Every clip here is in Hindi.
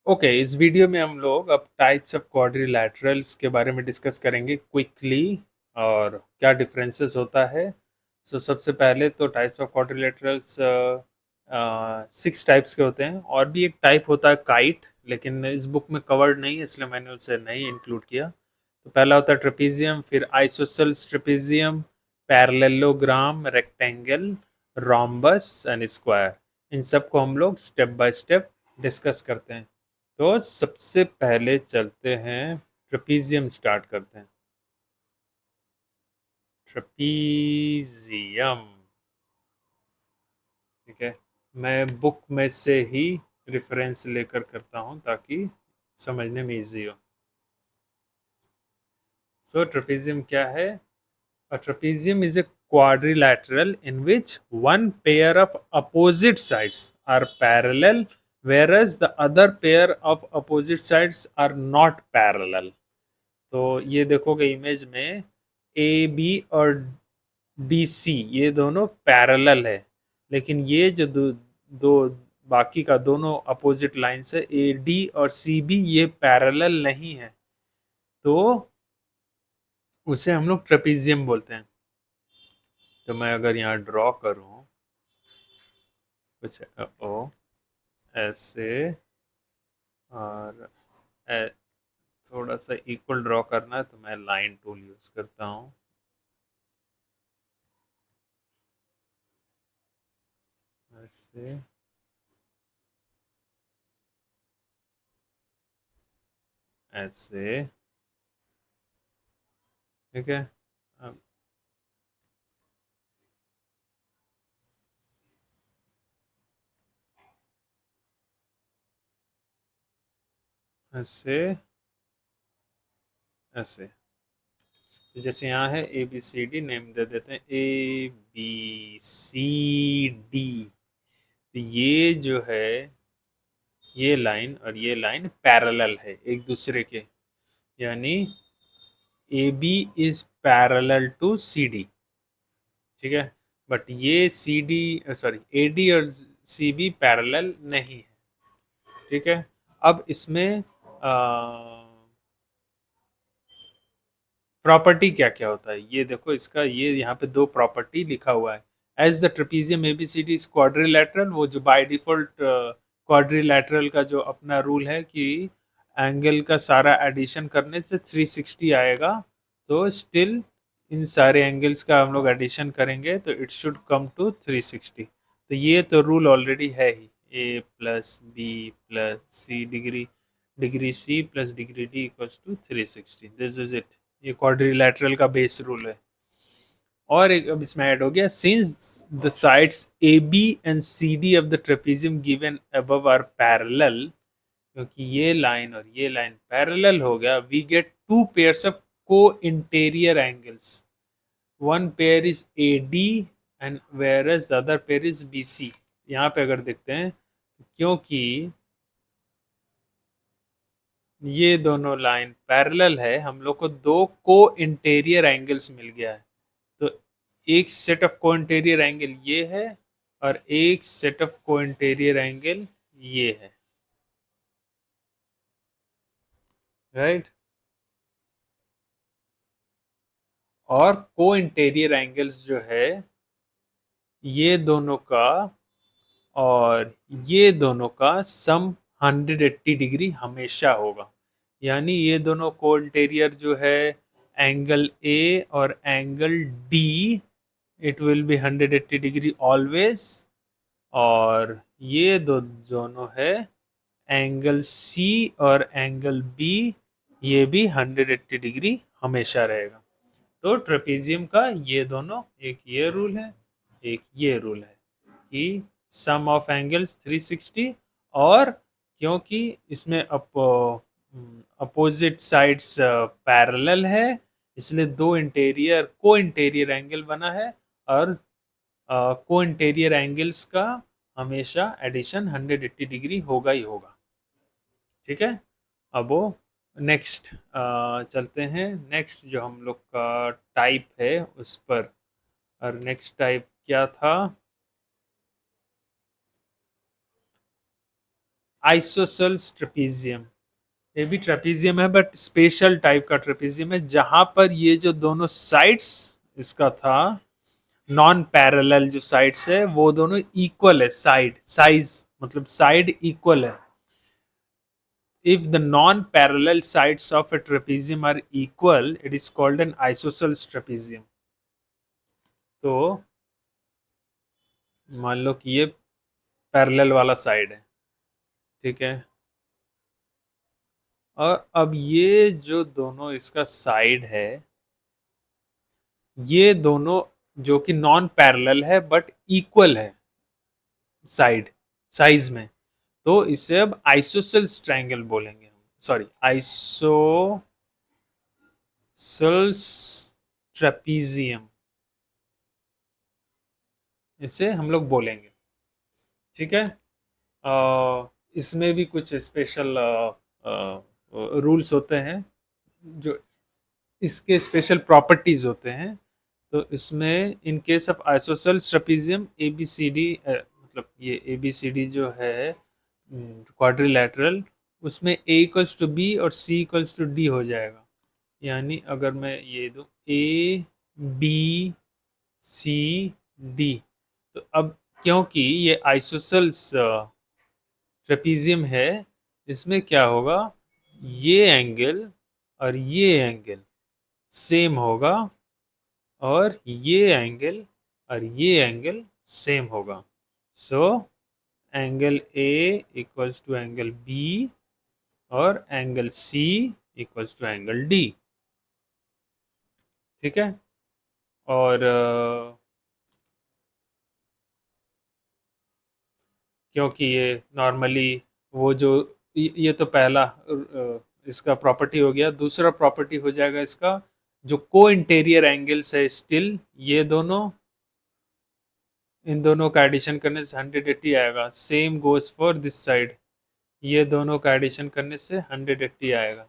ओके, इस वीडियो में हम लोग अब टाइप्स ऑफ क्वाड्रिलैटरल्स के बारे में डिस्कस करेंगे क्विकली और क्या डिफरेंसेस होता है। सबसे पहले तो टाइप्स ऑफ क्वाड्रिलैटरल्स 6 टाइप्स के होते हैं, और भी एक टाइप होता है काइट, लेकिन इस बुक में कवर्ड नहीं है इसलिए मैंने उसे नहीं इंक्लूड किया। तो पहला होता है ट्रेपीजियम, फिर isosceles trapezium, parallelogram, rectangle, rhombus and square. इन सब को हम लोग स्टेप बाय स्टेप डिस्कस करते हैं। तो सबसे पहले चलते हैं, ट्रेपीजियम स्टार्ट करते हैं। ट्रेपीजियम, ठीक है। मैं बुक में से ही रेफरेंस लेकर करता हूँ ताकि समझने में इजी हो। ट्रेपीजियम क्या है? A trapezium is a quadrilateral in which one pair of opposite sides are parallel, whereas the other pair of opposite sides are not parallel. तो ये देखोगे इमेज में ए बी और डी सी ये दोनों पैरेलल है, लेकिन ये जो दो बाकी का दोनों अपोजिट लाइंस है ए डी और सी बी, ये पैरेलल नहीं है, तो उसे हम लोग ट्रेपीजियम बोलते हैं। तो मैं अगर यहाँ ड्रॉ करूँ कुछ ओ ऐसे, और ए, थोड़ा सा इक्वल ड्रॉ करना है तो मैं लाइन टूल यूज करता हूँ। ऐसे, ऐसे, ठीक है। अब ऐसे, ऐसे, तो जैसे यहाँ है A B C D, name दे देते हैं ए बी सी डी। तो ये जो है, ये लाइन और ये लाइन पैरेलल है एक दूसरे के, यानी A B is parallel to C D, ठीक है। बट ये C D, sorry, A D और सी बी पैरेलल नहीं है, ठीक है। अब इसमें प्रॉपर्टी क्या क्या होता है ये देखो, इसका ये यहाँ पे दो प्रॉपर्टी लिखा हुआ है। As the trapezium ABCD is quadrilateral, वो जो बाय डिफॉल्ट क्वाड्रिलेटरल का जो अपना रूल है कि एंगल का सारा एडिशन करने से 360 आएगा, तो स्टिल इन सारे एंगल्स का हम लोग एडिशन करेंगे तो इट शुड कम टू 360। तो ये तो रूल ऑलरेडी है ही, A plus B plus C degree, degree C plus degree D equals to 360। This is it, ये क्वाड्रिलैटरल का बेस रूल है। और एक अब इसमें ऐड हो गया, since the sides A B and C D of the trapezium given above are parallel, क्योंकि ये लाइन और ये लाइन पैरेलल हो गया, we get two pairs of co-interior angles. One pair is a D and where as the other pair is B C. यहाँ पे अगर देखते हैं, क्योंकि ये दोनों लाइन पैरेलल है, हम लोग को दो को इंटीरियर एंगल्स मिल गया है। तो एक सेट ऑफ को इंटीरियर एंगल ये है, और एक सेट ऑफ को इंटीरियर एंगल ये है, राइट। और को इंटीरियर एंगल्स जो है, ये दोनों का और ये दोनों का सम 180 डिग्री हमेशा होगा। यानी ये दोनों को इंटीरियर जो है, एंगल ए और angle D, it will be 180 degree always. और ये दो दोनों है, एंगल सी और एंगल बी, ये भी 180 डिग्री हमेशा रहेगा। तो ट्रेपीजियम का ये दोनों, एक ये रूल है, एक ये रूल है कि सम ऑफ एंगल्स 360, और क्योंकि इसमें अपोजिट साइड्स पैरेलल है, इसलिए दो इंटीरियर को इंटीरियर एंगल बना है, और को इंटीरियर एंगल्स का हमेशा एडिशन 180 डिग्री होगा ही होगा, ठीक है। अब वो नेक्स्ट चलते हैं, नेक्स्ट जो हम लोग का टाइप है उस पर। और नेक्स्ट टाइप क्या था? आइसोसेल्स ट्रेपीजियम, ये भी ट्रेपीजियम है बट स्पेशल टाइप का ट्रेपीजियम है, जहां पर ये जो दोनों साइड्स इसका था, नॉन पैरेलल जो साइड्स है वो दोनों इक्वल है, साइड साइज मतलब साइड इक्वल है। If the non-parallel sides of a trapezium are equal, it is called an isosceles trapezium. तो मान लो कि ये पैरेलल वाला साइड है, ठीक है, और अब ये जो दोनों इसका साइड है, ये दोनों जो कि नॉन पैरेलल है बट इक्वल है साइड साइज में, तो इसे अब आइसोसेल्स ट्रायंगल बोलेंगे हम, सॉरी आइसोसेल्स ट्रेपीजियम इसे हम लोग बोलेंगे, ठीक है। इसमें भी कुछ स्पेशल रूल्स होते हैं, जो इसके स्पेशल प्रॉपर्टीज होते हैं। तो इसमें in case of isosceles trapezium A B C D, मतलब ये ए बी सी डी जो है क्वाड्रिलैटरल, उसमें ए इक्वल्स टू बी और सी इक्वल्स टू डी हो जाएगा। यानी अगर मैं ये दूं ए बी सी डी, तो अब क्योंकि ये आइसोसेल्स ट्रेपीजियम है, इसमें क्या होगा, ये एंगल और ये एंगल सेम होगा, और ये एंगल और ये एंगल सेम होगा। So angle A equals to angle B और angle C equals to angle D, ठीक है। और क्योंकि ये नॉर्मली वो जो ये तो पहला इसका प्रॉपर्टी हो गया। दूसरा प्रॉपर्टी हो जाएगा इसका, जो को इंटीरियर एंगल्स है स्टिल, ये दोनों, इन दोनों का एडिशन करने से 180 आएगा। Same goes for this side, ये दोनों का एडिशन करने से 180 आएगा।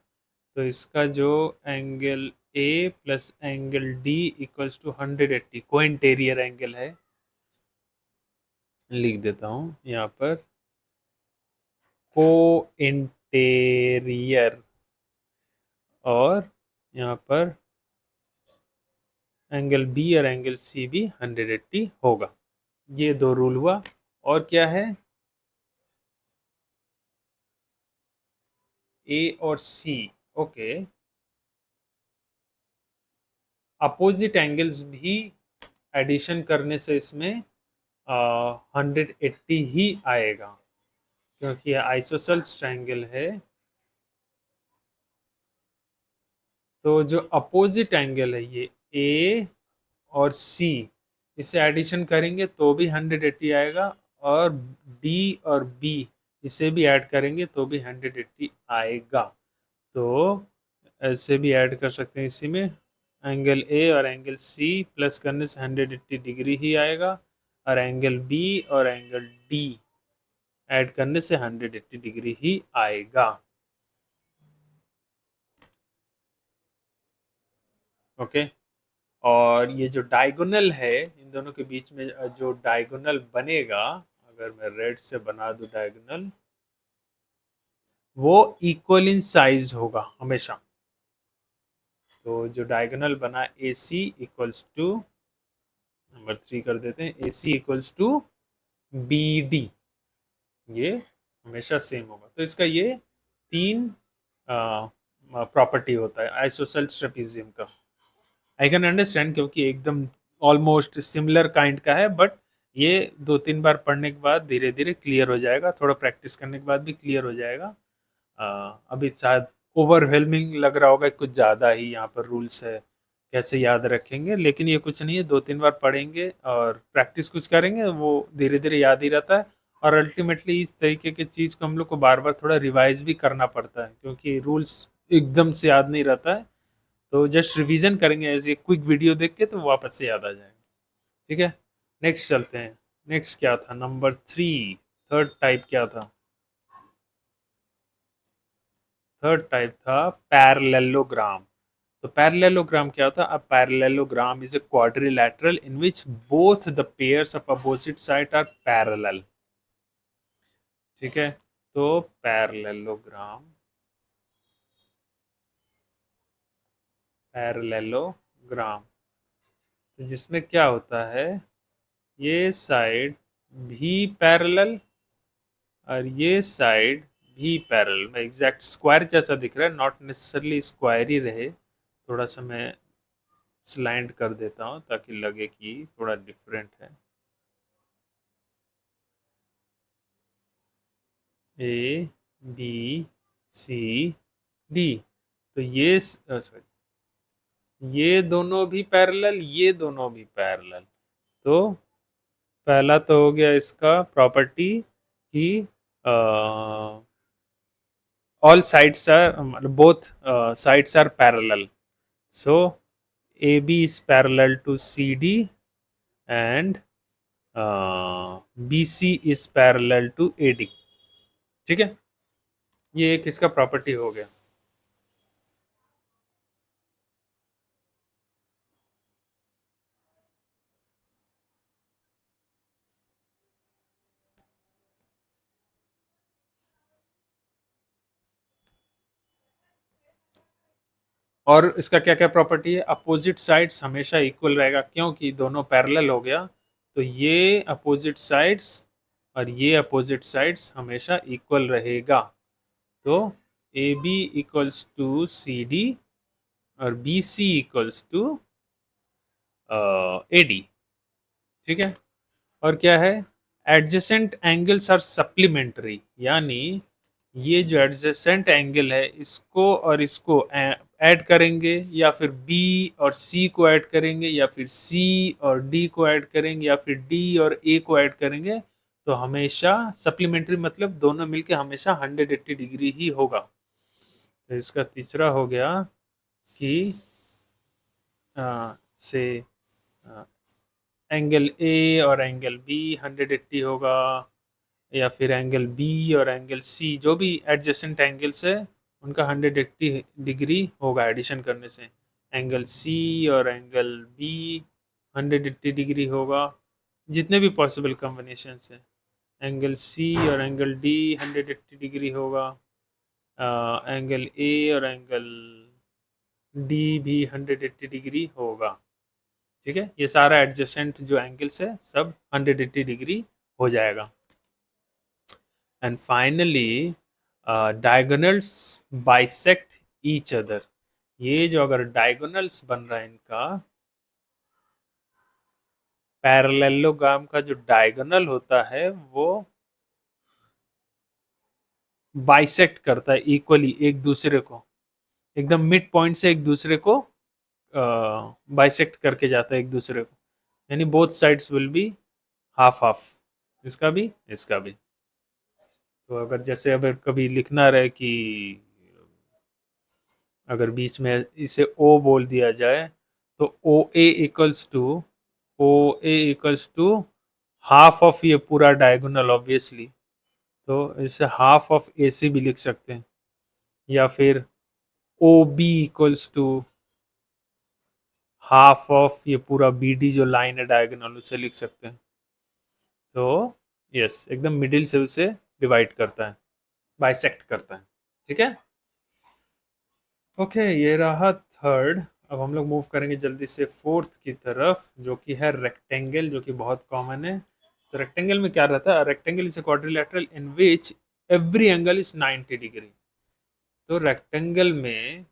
तो इसका जो angle A plus angle D equals to 180 को इंटीरियर एंगल है, लिख देता हूँ यहाँ पर को इंटीरियर, और यहाँ पर एंगल बी और एंगल सी भी 180 होगा। ये दो रूल हुआ। और क्या है, ए और सी, ओके, अपोजिट एंगल्स भी एडिशन करने से इसमें 180 ही आएगा, क्योंकि आइसोसेल्स ट्रायंगल है। तो जो अपोजिट एंगल है ये ए और सी, इसे एडिशन करेंगे तो भी 180 आएगा, और डी और बी इसे भी ऐड करेंगे तो भी 180 आएगा। तो ऐसे भी ऐड कर सकते हैं इसी में, एंगल ए और एंगल सी प्लस करने से 180 डिग्री ही आएगा, और एंगल बी और एंगल डी ऐड करने से 180 डिग्री ही आएगा, ओके। और ये जो डायगोनल है, इन दोनों के बीच में जो डायगोनल बनेगा, अगर मैं रेड से बना दूं डायगोनल, वो इक्वल इन साइज होगा हमेशा। तो जो डायगोनल बना ए सी इक्वल्स टू, नंबर 3 कर देते हैं, ए C equals to B D, ये हमेशा सेम होगा। तो इसका ये 3 प्रॉपर्टी होता है आइसोसेल्स ट्रेपीजियम का। आई कैन अंडरस्टैंड, क्योंकि एकदम ऑलमोस्ट सिमिलर काइंड का है, बट ये 2-3 बार पढ़ने के बाद धीरे धीरे क्लियर हो जाएगा, थोड़ा प्रैक्टिस करने के बाद भी क्लियर हो जाएगा। अभी शायद ओवरवेलमिंग लग रहा होगा, कुछ ज़्यादा ही यहाँ पर रूल्स है, कैसे याद रखेंगे, लेकिन ये कुछ नहीं है, 2-3 बार पढ़ेंगे और प्रैक्टिस कुछ करेंगे, वो धीरे धीरे याद ही रहता है। और अल्टीमेटली इस तरीके की चीज़ को हम लोग को बार बार थोड़ा रिवाइज भी करना पड़ता है, क्योंकि रूल्स एकदम से याद नहीं रहता है। तो जस्ट रिवीजन करेंगे ऐसे क्विक वीडियो देख के, तो वापस से याद आ जाएगा, ठीक है। नेक्स्ट चलते हैं। नेक्स्ट क्या था, नंबर 3, थर्ड टाइप क्या था? थर्ड टाइप था पैरेललोग्राम। तो पैरेललोग्राम क्या होता है? A parallelogram is a quadrilateral in which both the pairs of opposite side are parallel, ठीक है। तो पैरेललोग्राम, पैरेललोग्राम तो जिसमें क्या होता है, ये साइड भी पैरेलल और ये साइड भी पैरेलल में एग्जैक्ट स्क्वायर जैसा दिख रहा है, नॉट नेसेसरली स्क्वायर ही रहे, थोड़ा सा मैं स्लाइड कर देता हूँ ताकि लगे कि थोड़ा डिफरेंट है। ए बी सी डी, तो ये सॉरी, ये दोनों भी पैरेलल, ये दोनों भी पैरेलल। तो पहला तो हो गया इसका प्रॉपर्टी कि all sides are both sides are parallel, so AB is parallel to CD and BC is parallel to AD। ठीक है, ये एक इसका प्रॉपर्टी हो गया। और इसका क्या क्या प्रॉपर्टी है, अपोजिट साइड्स हमेशा इक्वल रहेगा, क्योंकि दोनों पैरेलल हो गया, तो ये अपोजिट साइड्स और ये अपोजिट साइड्स हमेशा इक्वल रहेगा। तो A B equals to C D और B C equals to A D. ठीक है, और क्या है, एडजेसेंट एंगल्स आर सप्लीमेंट्री, यानी ये जो एडजेसेंट एंगल है इसको और इसको ऐड करेंगे, या फिर बी और सी को ऐड करेंगे, या फिर सी और डी को ऐड करेंगे, या फिर डी और ए को ऐड करेंगे, तो हमेशा सप्लीमेंट्री मतलब दोनों मिलके हमेशा 180 डिग्री ही होगा। तो इसका तीसरा हो गया कि से एंगल ए और एंगल बी 180 होगा, या फिर एंगल बी और एंगल सी जो भी एडजेसेंट एंगल्स है उनका 180 डिग्री होगा एडिशन करने से। एंगल सी और एंगल बी 180 डिग्री होगा, जितने भी पॉसिबल कॉम्बिनेशंस है। एंगल सी और एंगल डी 180 डिग्री होगा, एंगल ए और एंगल डी भी 180 डिग्री होगा। ठीक है, ये सारा एडजेसेंट जो एंगल्स है सब 180 डिग्री हो जाएगा। And finally diagonals bisect each other, ये जो अगर डायगोनल्स बन रहा है इनका, पैरेललोग्राम का जो डायगोनल होता है वो बाइसेक्ट करता है इक्वली एक दूसरे को, एकदम मिड पॉइंट से एक दूसरे को बाइसेक्ट करके जाता है एक दूसरे को, यानी both sides will be half half, इसका भी इसका भी। तो अगर जैसे अगर कभी लिखना रहे कि अगर बीच में इसे ओ बोल दिया जाए, तो ओ A equals to half of ये पूरा डायगोनल ऑब्वियसली, तो इसे हाफ ऑफ ए सी भी लिख सकते हैं, या फिर O B equals to half of ये पूरा बी डी जो लाइन है डायगोनल उसे लिख सकते हैं। तो यस, एकदम मिडिल से उसे डिवाइड करता है, बाइसेक्ट करता है। ठीक है, ओके, ये रहा थर्ड। अब हम लोग मूव करेंगे जल्दी से फोर्थ की तरफ, जो कि है रेक्टेंगल, जो कि बहुत कॉमन है। तो रेक्टेंगल में क्या रहता है, rectangle is a quadrilateral in which every angle is 90 degree. तो रेक्टेंगल में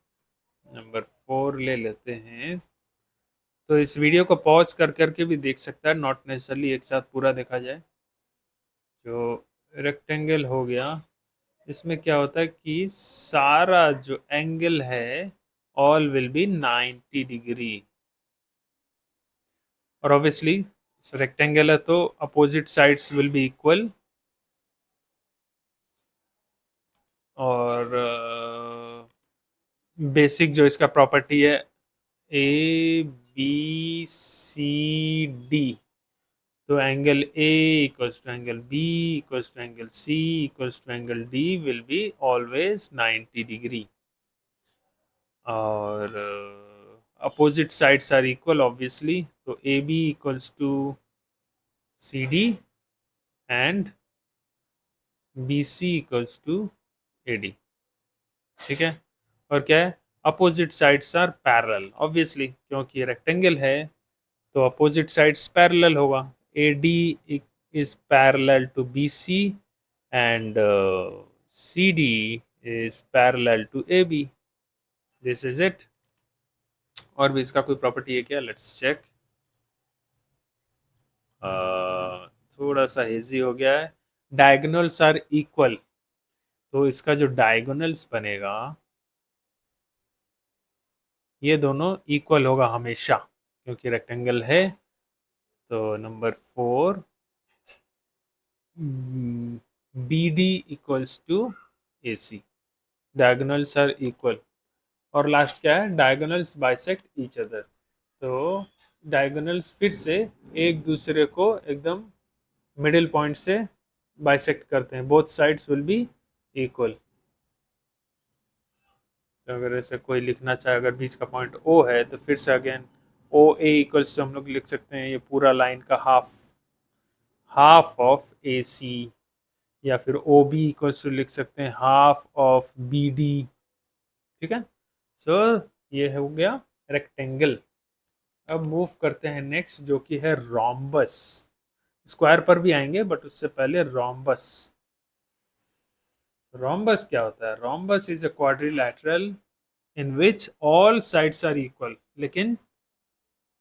नंबर 4 ले लेते हैं। तो इस वीडियो को पॉज कर करके भी देख सकता है, नॉट नेसेसरली एक साथ पूरा देखा जाए। जो रेक्टेंगल हो गया, इसमें क्या होता है कि सारा जो एंगल है ऑल विल बी 90 डिग्री, और ऑब्वियसली रेक्टेंगल है तो opposite sides will be equal, और बेसिक जो इसका प्रॉपर्टी है ए बी सी डी, तो angle A equals to angle B equals to angle C equals to angle D will be always 90 degree, और opposite sides are equal obviously, तो A B equals to C D and B C equals to A D. ठीक है, और क्या है, opposite sides are parallel, obviously क्योंकि रेक्टेंगल है तो अपोजिट साइड्स पैरेलल होगा। A D is parallel to B C and C D is parallel to A B. This is it. और भी इसका कोई प्रॉपर्टी है क्या, लेट्स चेक। थोड़ा सा हेजी हो गया है। डायगोनल्स आर इक्वल, तो इसका जो डायगोनल्स बनेगा ये दोनों इक्वल होगा हमेशा, क्योंकि रेक्टेंगल है। तो number 4, B D equals to A C, diagonals are equal. और लास्ट क्या है, डायगोनल्स बाइसेक्ट ईच अदर। तो डायगोनल्स फिर से एक दूसरे को एकदम मिडिल पॉइंट से बाइसेक्ट करते हैं, both sides will be equal. तो अगर ऐसे कोई लिखना चाहे, अगर बीच का पॉइंट ओ है तो फिर से again O A equals to हम लोग लिख सकते हैं ये पूरा लाइन का हाफ ऑफ ए सी, या फिर ओ बी इक्वल्स टू लिख सकते हैं हाफ ऑफ बी डी। ठीक है, सो ये हो गया रेक्टेंगल। अब मूव करते हैं नेक्स्ट, जो कि है रोम्बस। स्क्वायर पर भी आएंगे बट उससे पहले रोम्बस। रोम्बस क्या होता है, rhombus is a quadrilateral in which all sides are equal, लेकिन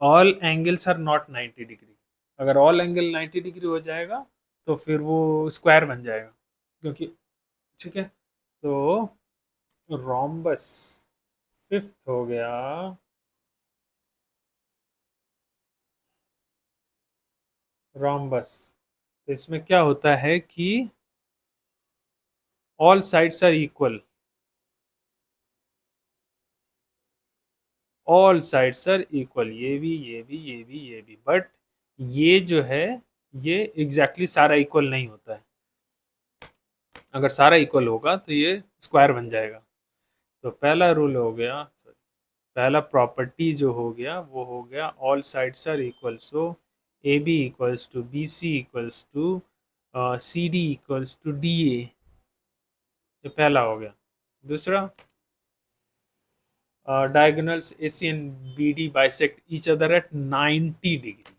all angles are not 90 degree. अगर ऑल एंगल 90 डिग्री हो जाएगा तो फिर वो स्क्वायर बन जाएगा, क्योंकि ठीक है। तो रोम्बस फिफ्थ हो गया, रोम्बस। तो इसमें क्या होता है कि all sides are equal, all sides are equal, ये भी ये भी ये भी ये भी, बट ये जो है ये एग्जैक्टली exactly सारा इक्वल नहीं होता है। अगर सारा इक्वल होगा तो ये स्क्वायर बन जाएगा। तो पहला रूल हो गया, पहला प्रॉपर्टी जो हो गया वो हो गया all sides are equal. So A B equals to B C equals to C D equals to D A, ये पहला हो गया। दूसरा, diagonals AC and BD bisect each other at 90 degree.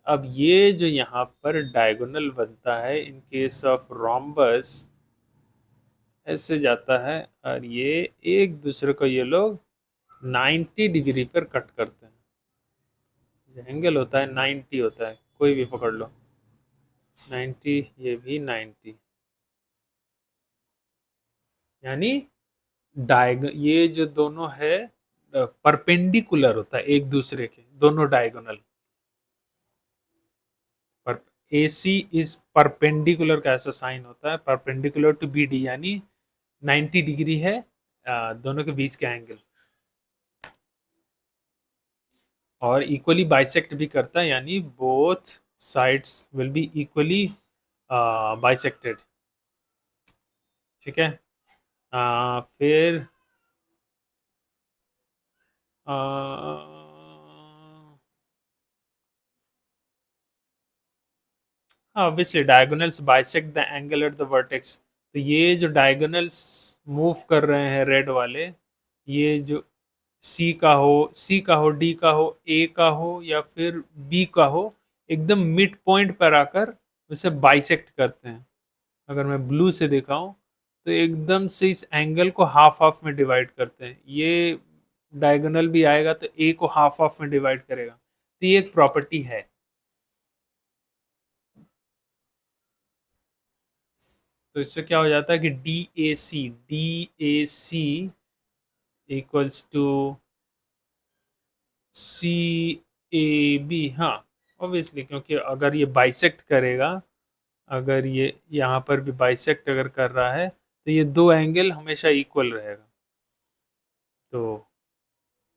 अब ये जो यहाँ पर डायगोनल बनता है इन केस ऑफ रोम्बस, ऐसे जाता है और ये एक दूसरे को ये लोग 90 डिग्री पर कट करते हैं। जो एंगल होता है 90 होता है, कोई भी पकड़ लो 90, ये भी 90, यानी ये जो दोनों है परपेंडिकुलर होता है एक दूसरे के, दोनों डायगोनल। पर AC इज परपेंडिकुलर का ऐसा साइन होता है, परपेंडिकुलर टू BD, यानी 90 डिग्री है दोनों के बीच का एंगल। और इक्वली बाइसेक्ट भी करता है, यानी both sides will be equally bisected. ठीक है, फिर obviously diagonals bisect the angle at the vertex. तो ये जो डायगोनल्स मूव कर रहे हैं रेड वाले, ये जो सी का हो, डी का हो, ए का हो या फिर बी का हो, एकदम मिड पॉइंट पर आकर उसे बाइसेक्ट करते हैं। अगर मैं ब्लू से दिखाऊं तो एकदम से इस एंगल को हाफ हाफ में डिवाइड करते हैं। ये डायगोनल भी आएगा तो ए को हाफ हाफ में डिवाइड करेगा। तो ये एक प्रॉपर्टी है। तो इससे क्या हो जाता है कि D A C equals to C A B. हाँ, ऑब्वियसली क्योंकि अगर ये बाइसेक्ट करेगा, अगर ये यहाँ पर भी बाइसेक्ट अगर कर रहा है तो ये दो एंगल हमेशा इक्वल रहेगा। तो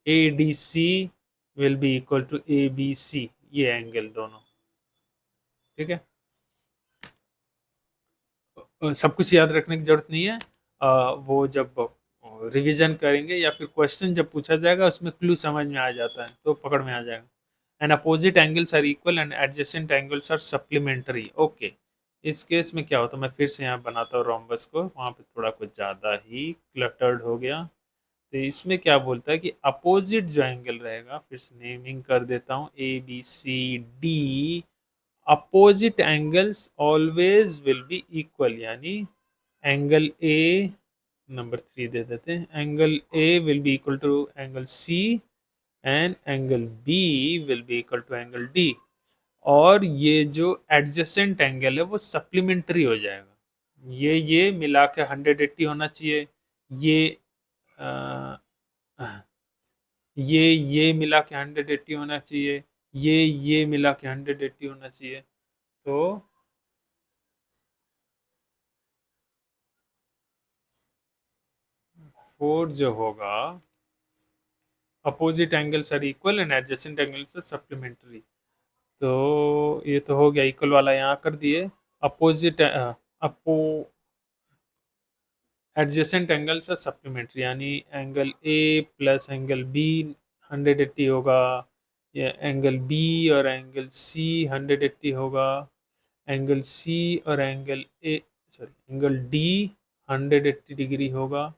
A D C will be equal to A B C, ये एंगल दोनों। ठीक है, सब कुछ याद रखने की जरूरत नहीं है। वो जब रिवीजन करेंगे या फिर क्वेश्चन जब पूछा जाएगा उसमें क्लू समझ में आ जाता है तो पकड़ में आ जाएगा। And opposite angles are equal and adjacent angles are supplementary. Okay, इस केस में क्या होता है, मैं फिर से यहाँ बनाता हूँ रोम्बस को, वहाँ पे थोड़ा कुछ ज़्यादा ही क्लटर्ड हो गया। तो इसमें क्या बोलता है कि अपोजिट जो एंगल रहेगा, फिर से नेमिंग कर देता हूँ A B C D, opposite angles always will be equal, यानी एंगल ए नंबर 3 दे देते हैं, angle A will be equal to angle C and angle B will be equal to angle D. और ये जो एडजेसेंट एंगल है वो सप्लीमेंट्री हो जाएगा, ये मिला के 180 होना चाहिए, ये आ, ये मिला के 180 होना चाहिए, ये मिला के 180 होना चाहिए। तो 4 जो होगा, opposite angles are equal and adjacent angles are supplementary. तो ये तो हो गया, इक्वल वाला यहाँ कर दिए। Opposite oppo adjacent angles are supplementary, यानी angle A plus angle B 180 होगा, या एंगल बी और एंगल सी 180 होगा, एंगल सी और angle A sorry angle D 180 degree होगा।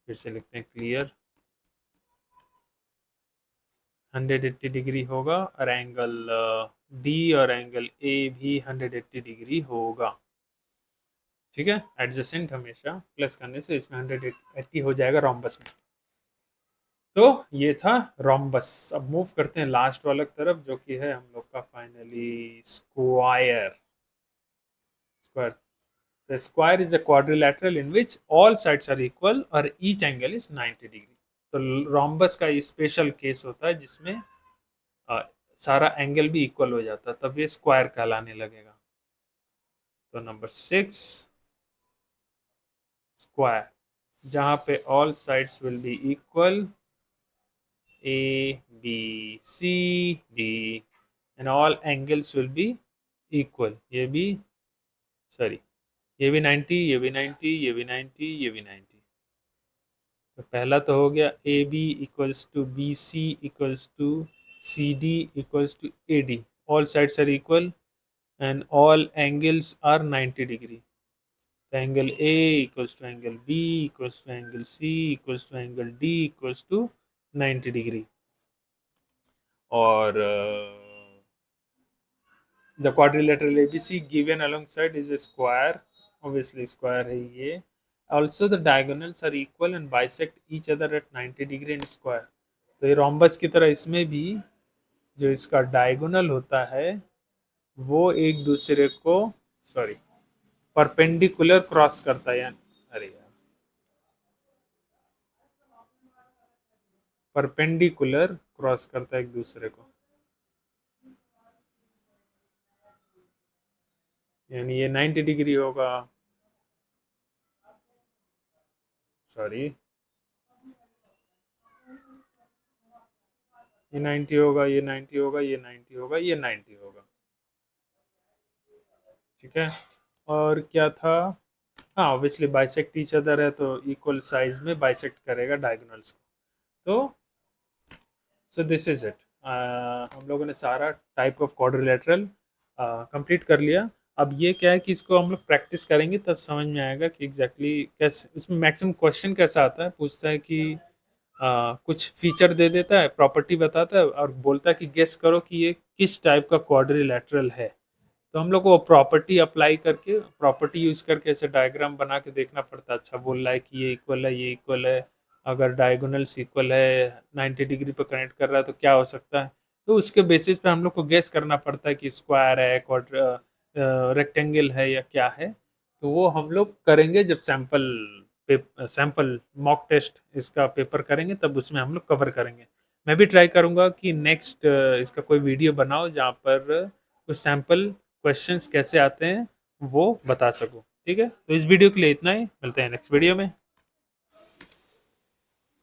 फिर से लिखते हैं क्लियर, 180 डिग्री होगा, और एंगल डी और एंगल ए भी 180 डिग्री होगा। ठीक है, एडजेसेंट हमेशा प्लस करने से इसमें 180 हो जाएगा रोम्बस में। तो ये था रोम्बस। अब मूव करते हैं लास्ट वाला तरफ, जो कि है हम लोग का finally square. Square, the square is a quadrilateral in which all sides are equal और each angle is 90 डिग्री। तो रोम्बस का स्पेशल केस होता है जिसमें सारा एंगल भी इक्वल हो जाता है, तब ये स्क्वायर कहलाने लगेगा। तो नंबर 6 स्क्वायर, जहाँ पे all sides will be equal, A B C D, and all angles will be equal. ये भी सॉरी, ये भी 90, ये भी 90, ये भी 90, ये भी 90। तो पहला तो हो गया A B equals to B C equals to C D equals to A D, all sides are equal and all angles are 90 degree. तो angle A equals to angle B equals to angle C equals to angle D equals to 90 degree. और the quadrilateral ABC given alongside is a square, obviously square है ये। also the diagonals are equal and bisect each other at 90 degree and square। तो ये रोम्बस की तरह इसमें भी जो इसका डायगोनल होता है वो एक दूसरे को सॉरी परपेंडिकुलर क्रॉस करता है, यानी अरे यार परपेंडिकुलर क्रॉस करता है एक दूसरे को, यानी ये 90 डिग्री होगा, सॉरी ये 90 होगा, ये 90 होगा, ये 90 होगा, ये 90 होगा। ठीक है, और क्या था, हाँ ऑब्वियसली बाइसेक्ट ईच अदर है, तो इक्वल साइज में बाइसेक्ट करेगा डायगोनल्स को। तो सो दिस इज इट, हम लोगों ने सारा टाइप ऑफ क्वाड्रिलेटरल कंप्लीट कर लिया। अब ये क्या है कि इसको हम लोग प्रैक्टिस करेंगे तब समझ में आएगा कि एग्जैक्टली कैसे उसमें मैक्सिमम क्वेश्चन कैसा आता है, पूछता है कि कुछ फीचर दे देता है, प्रॉपर्टी बताता है और बोलता है कि गेस करो कि ये किस टाइप का क्वाड्रिलेटरल है। तो हम लोग को प्रॉपर्टी अप्लाई करके, प्रॉपर्टी यूज़ करके ऐसे डायग्राम बना के देखना पड़ता है। अच्छा बोल रहा है कि ये इक्वल है, ये इक्वल है, अगर डायगोनल्स इक्वल है, 90 डिग्री पर कनेक्ट कर रहा है तो क्या हो सकता है। तो उसके बेसिस पे हम लोग को गेस करना पड़ता है कि स्क्वायर है, क्वाड्र रेक्टेंगल है या क्या है। तो वो हम लोग करेंगे जब सैंपल मॉक टेस्ट इसका पेपर करेंगे, तब उसमें हम लोग कवर करेंगे। मैं भी ट्राई करूँगा कि नेक्स्ट इसका कोई वीडियो बनाओ जहाँ पर कुछ सैंपल क्वेश्चंस कैसे आते हैं वो बता सकूं। ठीक है, तो इस वीडियो के लिए इतना ही, मिलते हैं नेक्स्ट वीडियो में।